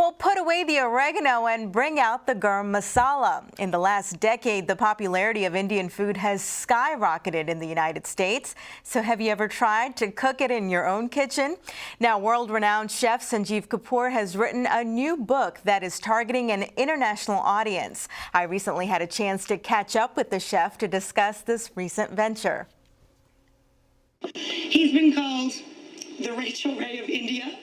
Well, put away the oregano and bring out the garam masala. In the last decade, the popularity of Indian food has skyrocketed in the United States. So have you ever tried to cook it in your own kitchen? Now, world-renowned chef Sanjeev Kapoor has written a new book that is targeting an international audience. I recently had a chance to catch up with the chef to discuss this recent venture. He's been called the Rachel Ray of India.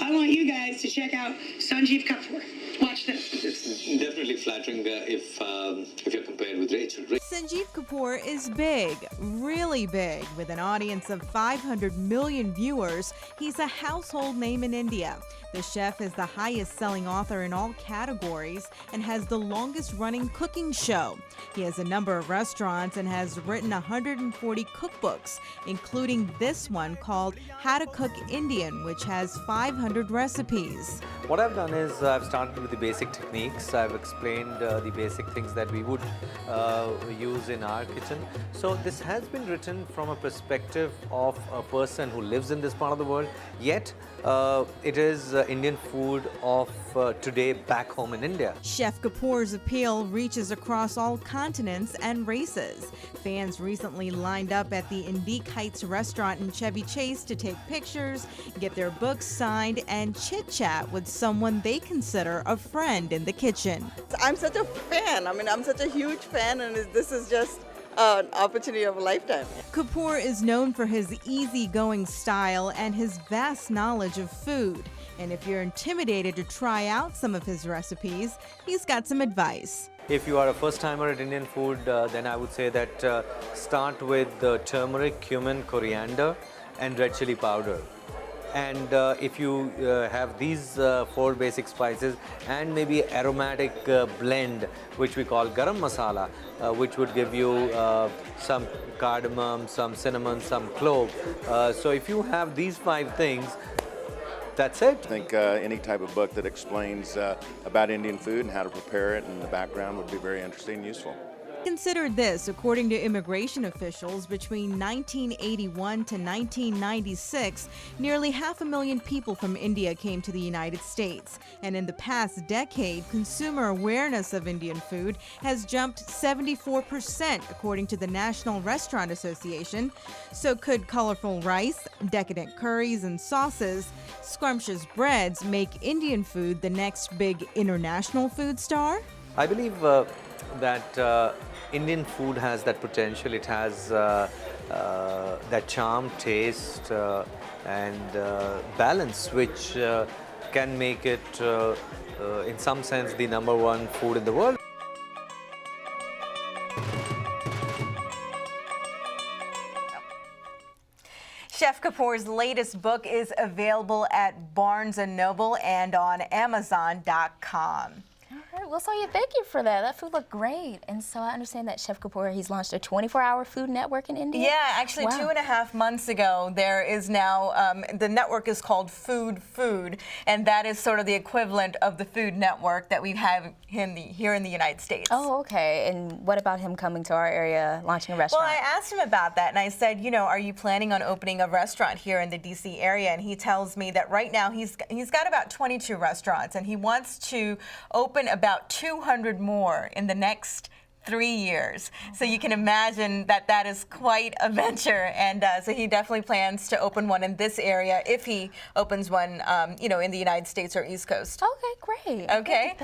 I want you guys to check out Sanjeev Kapoor. Watch this. It's definitely flattering if you're compared with Rachel. Sanjeev Kapoor is big, really big. With an audience of 500 million viewers, he's a household name in India. The chef is the highest-selling author in all categories and has the longest-running cooking show. He has a number of restaurants and has written 140 cookbooks, including this one called How to Cook Indian, which has 500 recipes. What I've done is I've started with the basic techniques. I've explained the basic things that we would use in our kitchen. So this has been written from a perspective of a person who lives in this part of the world, yet it is Indian food of today back home in India. Chef Kapoor's appeal reaches across all continents and races. Fans recently lined up at the Indique Heights restaurant in Chevy Chase to take pictures, get their books signed, and chit-chat with someone they consider a friend in the kitchen. I'm such a fan. I'm such a huge fan, and this is just an opportunity of a lifetime. Kapoor is known for his easygoing style and his vast knowledge of food. And if you're intimidated to try out some of his recipes, he's got some advice. If you are a first-timer at Indian food, then I would say that start with turmeric, cumin, coriander, and red chili powder. And if you have these 4 basic spices and maybe aromatic blend, which we call garam masala, which would give you some cardamom, some cinnamon, some clove. So if you have these 5 things, that's it. I think any type of book that explains about Indian food and how to prepare it and the background would be very interesting and useful. Consider this, according to immigration officials, between 1981 to 1996, nearly 500,000 people from India came to the United States. And in the past decade, consumer awareness of Indian food has jumped 74%, according to the National Restaurant Association. So could colorful rice, decadent curries and sauces, scrumptious breads make Indian food the next big international food star? I believe that Indian food has that potential. It has that charm, taste, and balance, which can make it, in some sense, the #1 food in the world. Chef Kapoor's latest book is available at Barnes & Noble and on Amazon.com. All right, well, Sonia, thank you for that. That food looked great. And so I understand that Chef Kapoor, he's launched a 24-hour food network in India? Yeah, actually, wow. 2.5 months ago, there is now, the network is called Food, and that is sort of the equivalent of the Food Network that we have here in the United States. Oh, okay. And what about him coming to our area, launching a restaurant? Well, I asked him about that, and I said, you know, are you planning on opening a restaurant here in the D.C. area? And he tells me that right now he's got about 22 restaurants, and he wants to open about 200 more in the next 3 years. So you can imagine that that is quite a venture, and so he definitely plans to open one in this area if he opens one, you know, in the United States or East Coast. Okay, great. Okay.